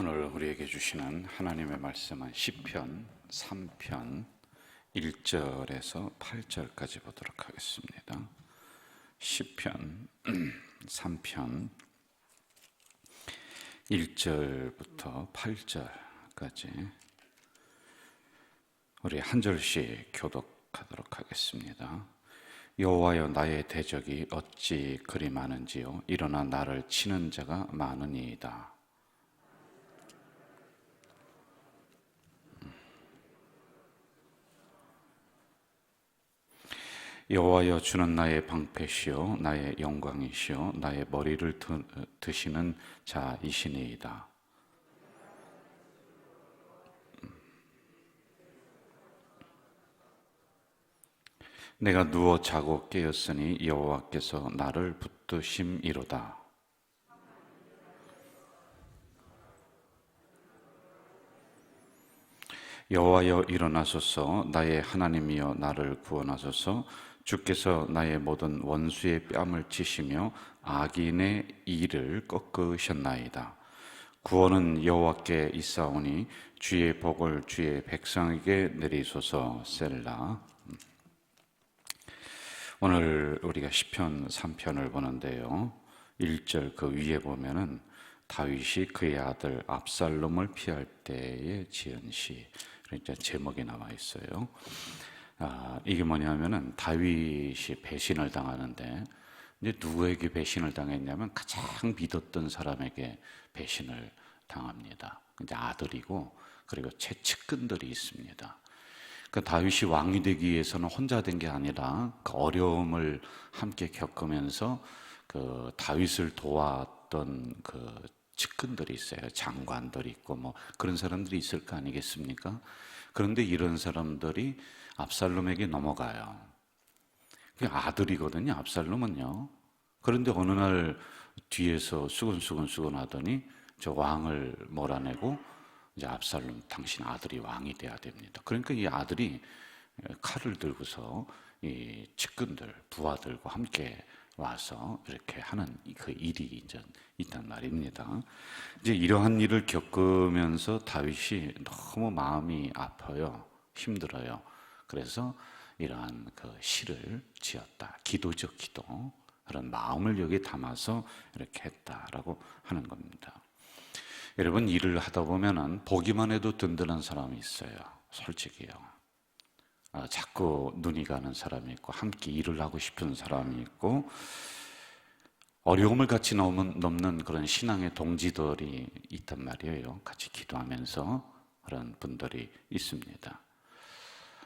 오늘 우리에게 주시는 하나님의 말씀은 시편 3편 1절에서 8절까지 보도록 하겠습니다. 시편 3편 1절부터 8절까지 우리 한 절씩 교독하도록 하겠습니다. 여호와여, 나의 대적이 어찌 그리 많은지요. 일어나 나를 치는 자가 많으니이다. 여호와여, 주는 나의 방패시요 나의 영광이시요 나의 머리를 드시는 자이시니이다. 내가 누워 자고 깨었으니 여호와께서 나를 붙드심이로다. 여호와여, 일어나소서. 나의 하나님이여, 나를 구원하소서. 주께서 나의 모든 원수의 뺨을 치시며 악인의 이를 꺾으셨나이다. 구원은 여호와께 있사오니 주의 복을 주의 백성에게 내리소서. 셀라. 오늘 우리가 시편 3편을 보는데요, 1절 그 위에 보면은 다윗이 그의 아들 압살롬을 피할 때에 지은 시, 그러니까 제목이 나와 있어요. 이게 뭐냐면은 다윗이 배신을 당하는데, 이제 누구에게 배신을 당했냐면 가장 믿었던 사람에게 배신을 당합니다. 이제 아들이고, 그리고 최측근들이 있습니다. 그 다윗이 왕이 되기 위해서는 혼자 된 게 아니라 그 어려움을 함께 겪으면서 그 다윗을 도왔던 그 측근들이 있어요. 장관들이 있고 뭐 그런 사람들이 있을 거 아니겠습니까? 그런데 이런 사람들이 압살롬에게 넘어가요. 그게 아들이거든요, 압살롬은요. 그런데 어느 날 뒤에서 수근수근 하더니 저 왕을 몰아내고, 이제 압살롬, 당신 아들이 왕이 돼야 됩니다. 그러니까 이 아들이 칼을 들고서 이 측근들, 부하들과 함께 와서 이렇게 하는 그 일이 이제 있단 말입니다. 이제 이러한 일을 겪으면서 다윗이 너무 마음이 아파요. 힘들어요. 그래서 이러한 그 시를 지었다. 기도적 기도. 그런 마음을 여기에 담아서 이렇게 했다라고 하는 겁니다. 여러분, 일을 하다 보면은 보기만 해도 든든한 사람이 있어요. 솔직히요. 자꾸 눈이 가는 사람이 있고, 함께 일을 하고 싶은 사람이 있고, 어려움을 같이 넘는 그런 신앙의 동지들이 있단 말이에요. 같이 기도하면서 그런 분들이 있습니다.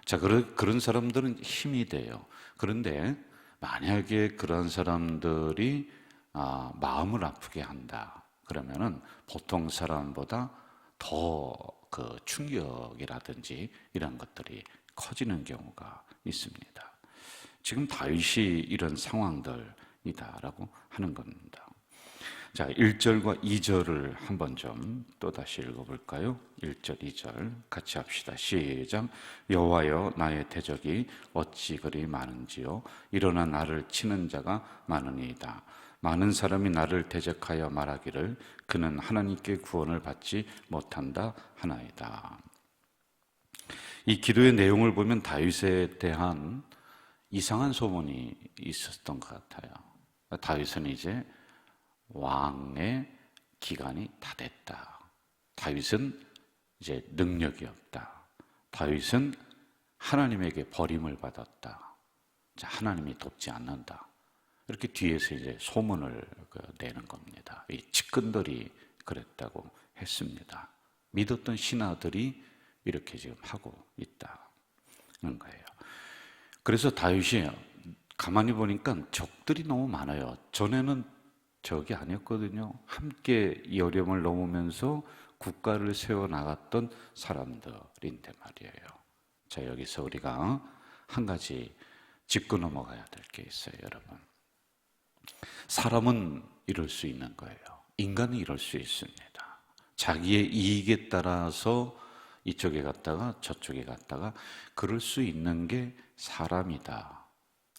자, 그런 사람들은 힘이 돼요. 그런데 만약에 그런 사람들이 마음을 아프게 한다 그러면은 보통 사람보다 더 그 충격이라든지 이런 것들이 커지는 경우가 있습니다. 지금 다윗이 이런 상황들이다라고 하는 겁니다. 자, 1절과 2절을 한번 좀 또다시 읽어볼까요? 1절, 2절 같이 합시다. 시작. 여호와여, 나의 대적이 어찌 그리 많은지요. 일어나 나를 치는 자가 많으니이다. 많은 사람이 나를 대적하여 말하기를 그는 하나님께 구원을 받지 못한다 하나이다. 이 기도의 내용을 보면 다윗에 대한 이상한 소문이 있었던 것 같아요. 다윗은 이제 왕의 기간이 다 됐다. 다윗은 이제 능력이 없다. 다윗은 하나님에게 버림을 받았다. 하나님이 돕지 않는다. 이렇게 뒤에서 이제 소문을 내는 겁니다. 이 측근들이 그랬다고 했습니다. 믿었던 신하들이 이렇게 지금 하고 있다는 거예요. 그래서 다윗이 가만히 보니까 적들이 너무 많아요. 전에는 적이 아니었거든요. 함께 이 어려움을 넘으면서 국가를 세워나갔던 사람들인데 말이에요. 자, 여기서 우리가 한 가지 짚고 넘어가야 될 게 있어요, 여러분. 사람은 이럴 수 있는 거예요. 인간은 이럴 수 있습니다. 자기의 이익에 따라서 이쪽에 갔다가 저쪽에 갔다가 그럴 수 있는 게 사람이다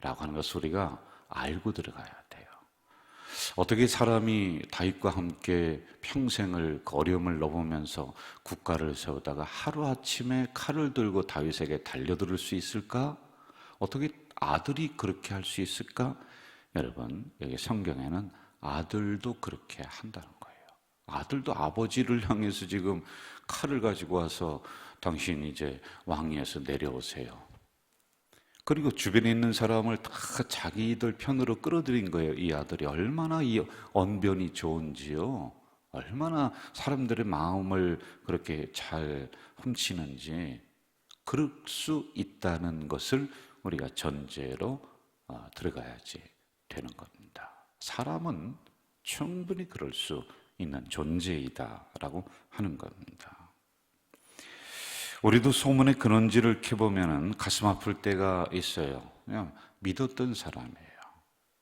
라고 하는 것을 우리가 알고 들어가야 돼요. 어떻게 사람이 다윗과 함께 평생을 그 어려움을 넘으면서 국가를 세우다가 하루아침에 칼을 들고 다윗에게 달려들 수 있을까? 어떻게 아들이 그렇게 할 수 있을까? 여러분, 여기 성경에는 아들도 그렇게 한다는 거예요. 아들도 아버지를 향해서 지금 칼을 가지고 와서 당신 이제 왕위에서 내려오세요. 그리고 주변에 있는 사람을 다 자기들 편으로 끌어들인 거예요. 이 아들이 얼마나 이 언변이 좋은지요. 얼마나 사람들의 마음을 그렇게 잘 훔치는지. 그럴 수 있다는 것을 우리가 전제로 들어가야지 되는 겁니다. 사람은 충분히 그럴 수 있는 존재이다라고 하는 겁니다. 우리도 소문의 근원지를 캐보면 가슴 아플 때가 있어요. 그냥 믿었던 사람이에요.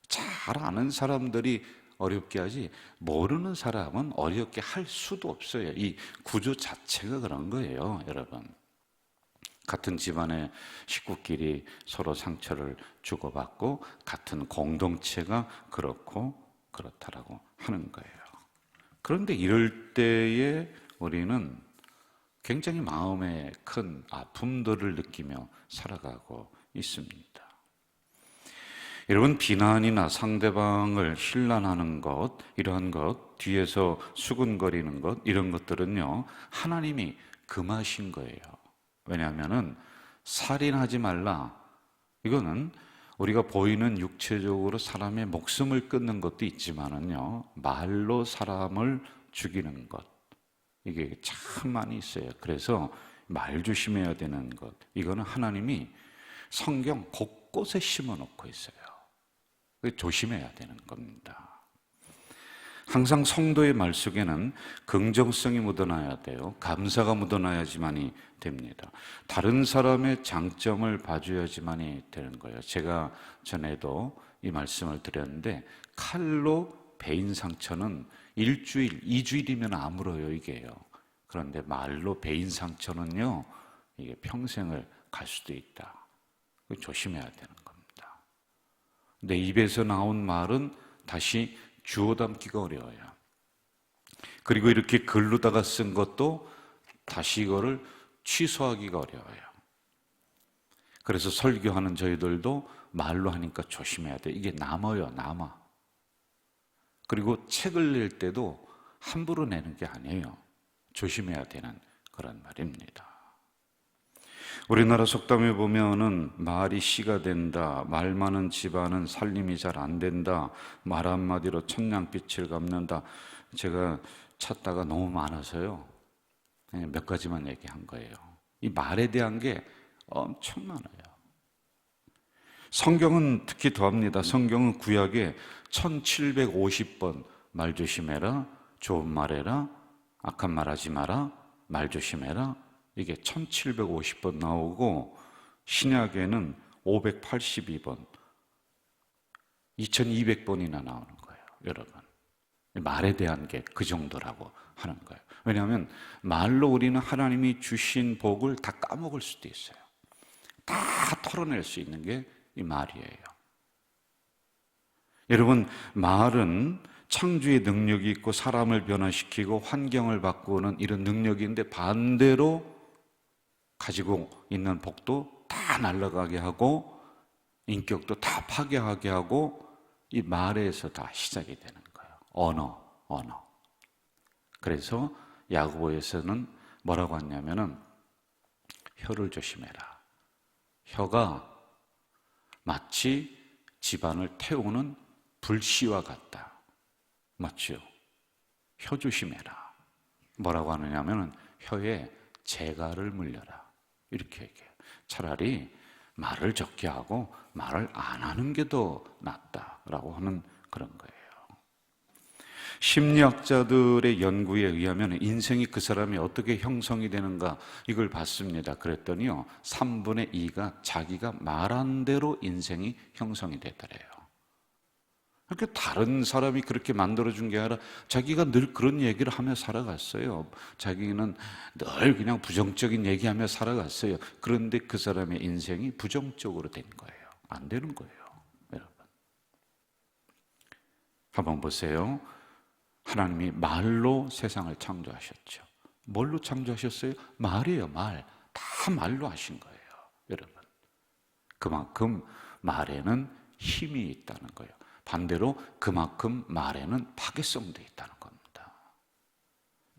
잘 아는 사람들이 어렵게 하지 모르는 사람은 어렵게 할 수도 없어요. 이 구조 자체가 그런 거예요, 여러분. 같은 집안의 식구끼리 서로 상처를 주고받고 같은 공동체가 그렇고 그렇다라고 하는 거예요. 그런데 이럴 때에 우리는 굉장히 마음에 큰 아픔들을 느끼며 살아가고 있습니다. 여러분, 비난이나 상대방을 힐난하는 것, 이러한 것, 뒤에서 수근거리는 것, 이런 것들은요, 하나님이 금하신 거예요. 왜냐하면은 살인하지 말라. 이거는 우리가 보이는 육체적으로 사람의 목숨을 끊는 것도 있지만은요, 말로 사람을 죽이는 것, 이게 참 많이 있어요. 그래서 말 조심해야 되는 것, 이거는 하나님이 성경 곳곳에 심어 놓고 있어요. 조심해야 되는 겁니다. 항상 성도의 말 속에는 긍정성이 묻어나야 돼요. 감사가 묻어나야지만이 됩니다. 다른 사람의 장점을 봐줘야지만이 되는 거예요. 제가 전에도 이 말씀을 드렸는데, 칼로 베인 상처는 일주일, 2주일이면 아물어요, 이게요. 그런데 말로 베인 상처는요, 이게 평생을 갈 수도 있다. 조심해야 되는 겁니다. 내 입에서 나온 말은 다시 주워 담기가 어려워요. 그리고 이렇게 글로다가 쓴 것도 다시 이거를 취소하기가 어려워요. 그래서 설교하는 저희들도 말로 하니까 조심해야 돼. 이게 남아요, 남아. 그리고 책을 낼 때도 함부로 내는 게 아니에요. 조심해야 되는 그런 말입니다. 우리나라 속담에 보면은 말이 씨가 된다, 말 많은 집안은 살림이 잘 안 된다, 말 한마디로 천냥빛을 갚는다. 제가 찾다가 너무 많아서요, 몇 가지만 얘기한 거예요. 이 말에 대한 게 엄청 많아요. 성경은 특히 더합니다. 성경은 구약에 1750번 말 조심해라, 좋은 말해라, 악한 말하지 마라, 말 조심해라, 이게 1750번 나오고, 신약에는 582번, 2200번이나 나오는 거예요, 여러분. 말에 대한 게 그 정도라고 하는 거예요. 왜냐하면 말로 우리는 하나님이 주신 복을 다 까먹을 수도 있어요. 다 털어낼 수 있는 게 이 말이에요. 여러분, 말은 창조의 능력이 있고 사람을 변화시키고 환경을 바꾸는 이런 능력이 있는데, 반대로 가지고 있는 복도 다 날아가게 하고 인격도 다 파괴하게 하고, 이 말에서 다 시작이 되는 거예요. 언어. 그래서 야고보에서는 뭐라고 하냐면은 혀를 조심해라. 혀가 마치 집안을 태우는 불씨와 같다. 맞죠? 혀 조심해라. 뭐라고 하느냐면은 혀에 재갈을 물려라. 이렇게 얘기해요. 차라리 말을 적게 하고 말을 안 하는 게 더 낫다라고 하는 그런 거예요. 심리학자들의 연구에 의하면 인생이 그 사람이 어떻게 형성이 되는가, 이걸 봤습니다. 그랬더니요, 3분의 2가 자기가 말한 대로 인생이 형성이 됐더래요. 그러니까 다른 사람이 그렇게 만들어준 게 아니라 자기가 늘 그런 얘기를 하며 살아갔어요. 자기는 늘 그냥 부정적인 얘기하며 살아갔어요. 그런데 그 사람의 인생이 부정적으로 된 거예요. 안 되는 거예요, 여러분. 한번 보세요. 하나님이 말로 세상을 창조하셨죠. 뭘로 창조하셨어요? 말이에요, 말. 다 말로 하신 거예요, 여러분. 그만큼 말에는 힘이 있다는 거예요. 반대로 그만큼 말에는 파괴성도 있다는 겁니다.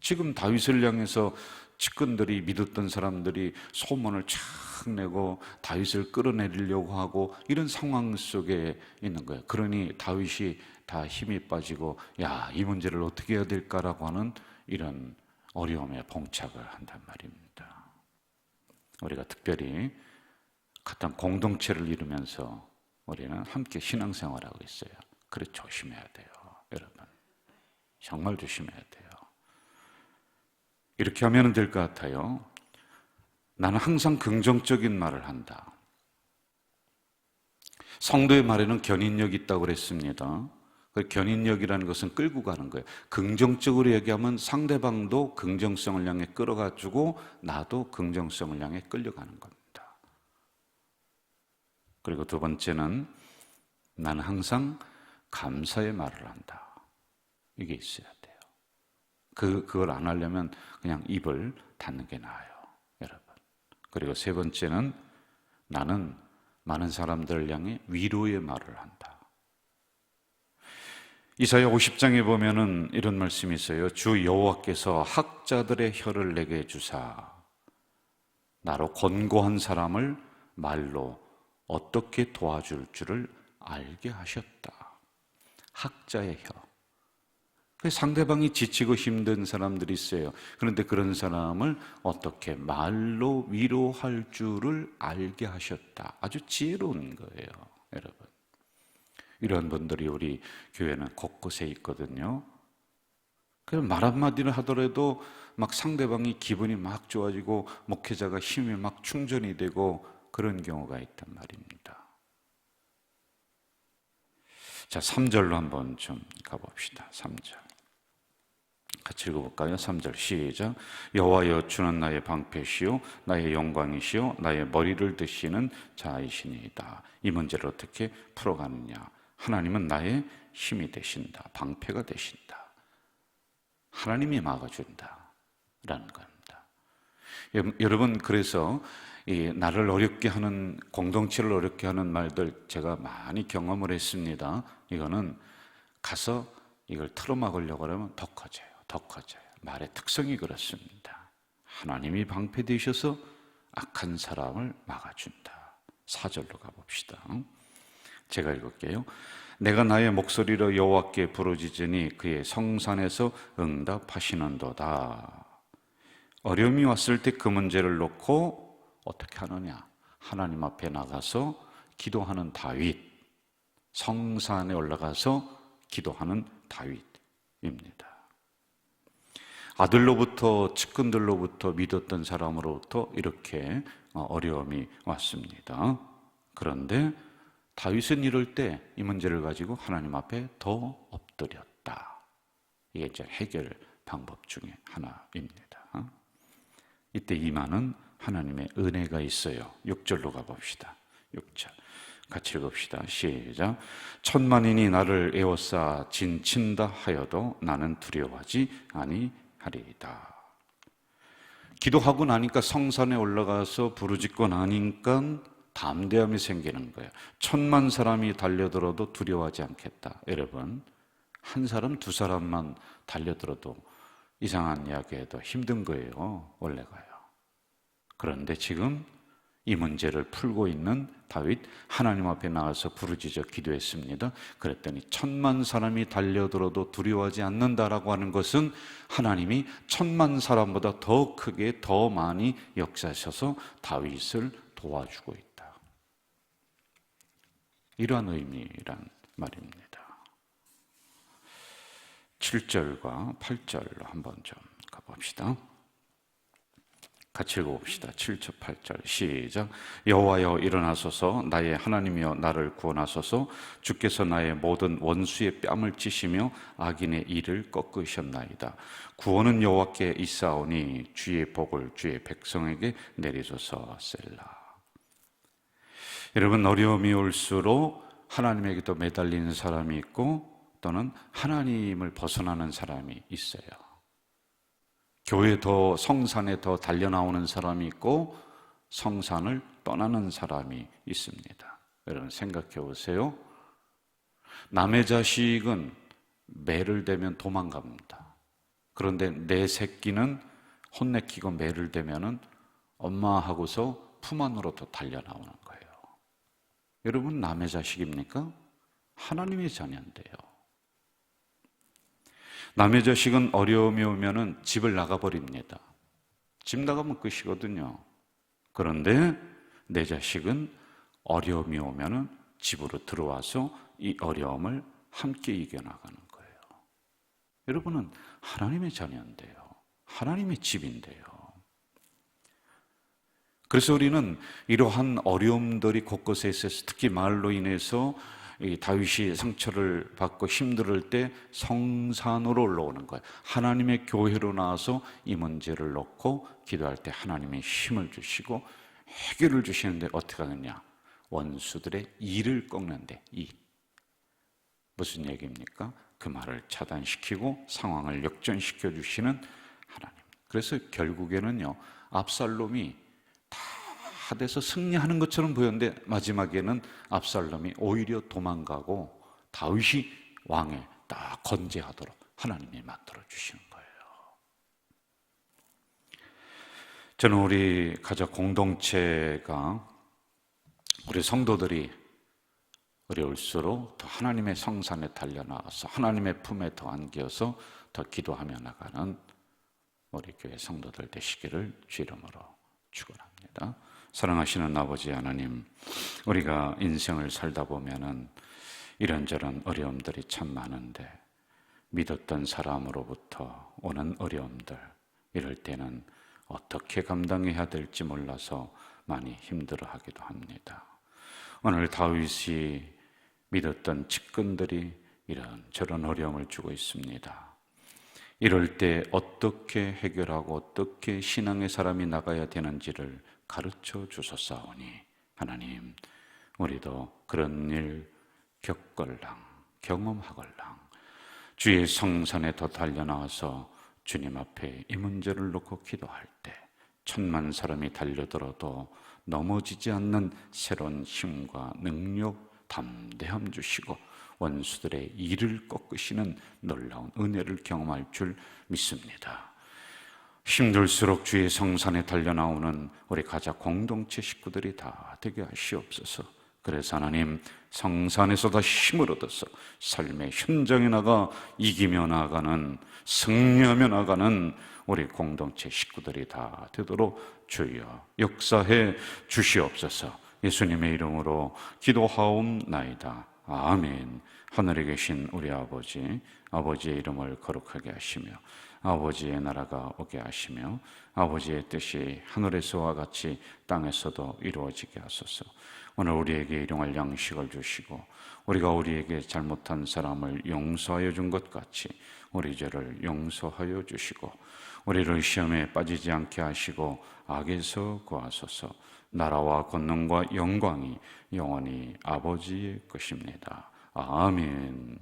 지금 다윗을 향해서 측근들이, 믿었던 사람들이 소문을 쫙 내고 다윗을 끌어내리려고 하고 이런 상황 속에 있는 거예요. 그러니 다윗이 다 힘이 빠지고 야, 이 문제를 어떻게 해야 될까라고 하는 이런 어려움에 봉착을 한단 말입니다. 우리가 특별히 같은 공동체를 이루면서 우리는 함께 신앙생활하고 있어요. 그래 조심해야 돼요, 여러분. 정말 조심해야 돼요. 이렇게 하면 될 것 같아요. 나는 항상 긍정적인 말을 한다. 성도의 말에는 견인력이 있다고 그랬습니다. 그 견인력이라는 것은 끌고 가는 거예요. 긍정적으로 얘기하면 상대방도 긍정성을 향해 끌어가지고 나도 긍정성을 향해 끌려가는 겁니다. 그리고 두 번째는 나는 항상 감사의 말을 한다. 이게 있어야 돼요. 그걸 안 하려면 그냥 입을 닫는 게 나아요, 여러분. 그리고 세 번째는 나는 많은 사람들을 향해 위로의 말을 한다. 이사야 50장에 보면은 이런 말씀이 있어요. 주 여호와께서 학자들의 혀를 내게 주사 나로 권고한 사람을 말로 어떻게 도와줄 줄을 알게 하셨다. 학자의 혀. 상대방이 지치고 힘든 사람들이 있어요. 그런데 그런 사람을 어떻게 말로 위로할 줄을 알게 하셨다. 아주 지혜로운 거예요, 여러분. 이런 분들이 우리 교회는 곳곳에 있거든요. 그럼 말 한마디를 하더라도 막 상대방이 기분이 막 좋아지고 목회자가 힘이 막 충전이 되고 그런 경우가 있단 말입니다. 자, 3절로 한번 좀 가봅시다. 3절. 같이 읽어볼까요? 3절 시작. 여호와여 주는 나의 방패시요 나의 영광이시요 나의 머리를 드시는 자이시니이다. 이 문제를 어떻게 풀어가느냐? 하나님은 나의 힘이 되신다. 방패가 되신다. 하나님이 막아준다 라는 겁니다. 여러분, 그래서 이 나를 어렵게 하는, 공동체를 어렵게 하는 말들 제가 많이 경험을 했습니다. 이거는 가서 이걸 틀어막으려고 하면 더 커져요. 더 커져요. 말의 특성이 그렇습니다. 하나님이 방패 되셔서 악한 사람을 막아준다. 4절로 가봅시다. 제가 읽을게요. 내가 나의 목소리로 여호와께 부르짖으니 그의 성산에서 응답하시는도다. 어려움이 왔을 때 그 문제를 놓고 어떻게 하느냐? 하나님 앞에 나가서 기도하는 다윗, 성산에 올라가서 기도하는 다윗입니다. 아들로부터, 측근들로부터, 믿었던 사람으로부터 이렇게 어려움이 왔습니다. 그런데 다윗은 이럴 때 이 문제를 가지고 하나님 앞에 더 엎드렸다. 이게 이제 해결 방법 중에 하나입니다. 이때 임하는 하나님의 은혜가 있어요. 6절로 가봅시다. 6절 같이 읽읍시다. 시작. 천만인이 나를 에워싸 진친다 하여도 나는 두려워하지 아니하리이다. 기도하고 나니까 성산에 올라가서 부르짖고 나니까 담대함이 생기는 거예요. 1000만 사람이 달려들어도 두려워하지 않겠다. 여러분, 한 사람, 두 사람만 달려들어도 이상한 이야기해도 힘든 거예요. 원래가요. 그런데 지금 이 문제를 풀고 있는 다윗, 하나님 앞에 나와서 부르짖어 기도했습니다. 그랬더니 1000만 사람이 달려들어도 두려워하지 않는다라고 하는 것은 하나님이 1000만 사람보다 더 크게, 더 많이 역사하셔서 다윗을 도와주고 있다. 이러한 의미란 말입니다. 7절과 8절로 한번 좀 가봅시다. 같이 읽어봅시다. 7절 8절 시작. 여호와여 일어나소서, 나의 하나님이여 나를 구원하소서. 주께서 나의 모든 원수의 뺨을 찌시며 악인의 이를 꺾으셨나이다. 구원은 여호와께 있사오니 주의 복을 주의 백성에게 내리소서. 셀라. 여러분, 어려움이 올수록 하나님에게도 매달리는 사람이 있고 또는 하나님을 벗어나는 사람이 있어요. 교회 더 성산에 더 달려나오는 사람이 있고 성산을 떠나는 사람이 있습니다. 여러분 생각해 보세요. 남의 자식은 매를 대면 도망갑니다. 그런데 내 새끼는 혼내키고 매를 대면은 엄마 하고서 품 안으로 더 달려나오는 거예요. 여러분 남의 자식입니까? 하나님의 자녀인데요. 남의 자식은 어려움이 오면은 집을 나가버립니다. 집 나가면 끝이거든요. 그런데 내 자식은 어려움이 오면은 집으로 들어와서 이 어려움을 함께 이겨나가는 거예요. 여러분은 하나님의 자녀인데요. 하나님의 집인데요. 그래서 우리는 이러한 어려움들이 곳곳에 있어서 특히 말로 인해서 이 다윗이 상처를 받고 힘들 때 성산으로 올라오는 거예요. 하나님의 교회로 나와서 이 문제를 놓고 기도할 때 하나님의 힘을 주시고 해결을 주시는데 어떻게 하느냐? 원수들의 이를 꺾는데 이 무슨 얘기입니까? 그 말을 차단시키고 상황을 역전시켜 주시는 하나님. 그래서 결국에는요 압살롬이 다 돼서 승리하는 것처럼 보였는데 마지막에는 압살롬이 오히려 도망가고 다윗이 왕에 딱 건재하도록 하나님이 만들어 주시는 거예요. 저는 우리 가족 공동체가 우리 성도들이 어려울수록 더 하나님의 성산에 달려나와서 하나님의 품에 더 안겨서 더 기도하며 나가는 우리 교회 성도들 되시기를 주 이름으로 축원합니다. 사랑하시는 아버지 하나님, 우리가 인생을 살다 보면은 이런저런 어려움들이 참 많은데 믿었던 사람으로부터 오는 어려움들, 이럴 때는 어떻게 감당해야 될지 몰라서 많이 힘들어하기도 합니다. 오늘 다윗이 믿었던 측근들이 이런저런 어려움을 주고 있습니다. 이럴 때 어떻게 해결하고 어떻게 신앙의 사람이 나가야 되는지를 가르쳐 주소서오니 하나님, 우리도 그런 일 겪을랑 경험하걸랑 주의 성산에 더 달려나와서 주님 앞에 이 문제를 놓고 기도할 때 천만 사람이 달려들어도 넘어지지 않는 새로운 힘과 능력, 담대함 주시고 원수들의 이를 꺾으시는 놀라운 은혜를 경험할 줄 믿습니다. 힘들수록 주의 성산에 달려나오는 우리 가족 공동체 식구들이 다 되게 하시옵소서. 그래서 하나님, 성산에서 더 힘을 얻어서 삶의 현장에 나가 이기며 나가는, 승리하며 나가는 우리 공동체 식구들이 다 되도록 주여 역사해 주시옵소서. 예수님의 이름으로 기도하옵나이다. 아멘. 하늘에 계신 우리 아버지, 아버지의 이름을 거룩하게 하시며 아버지의 나라가 오게 하시며 아버지의 뜻이 하늘에서와 같이 땅에서도 이루어지게 하소서. 오늘 우리에게 일용할 양식을 주시고 우리가 우리에게 잘못한 사람을 용서하여 준 것 같이 우리 죄를 용서하여 주시고 우리를 시험에 빠지지 않게 하시고 악에서 구하소서. 나라와 권능과 영광이 영원히 아버지의 것입니다. 아멘.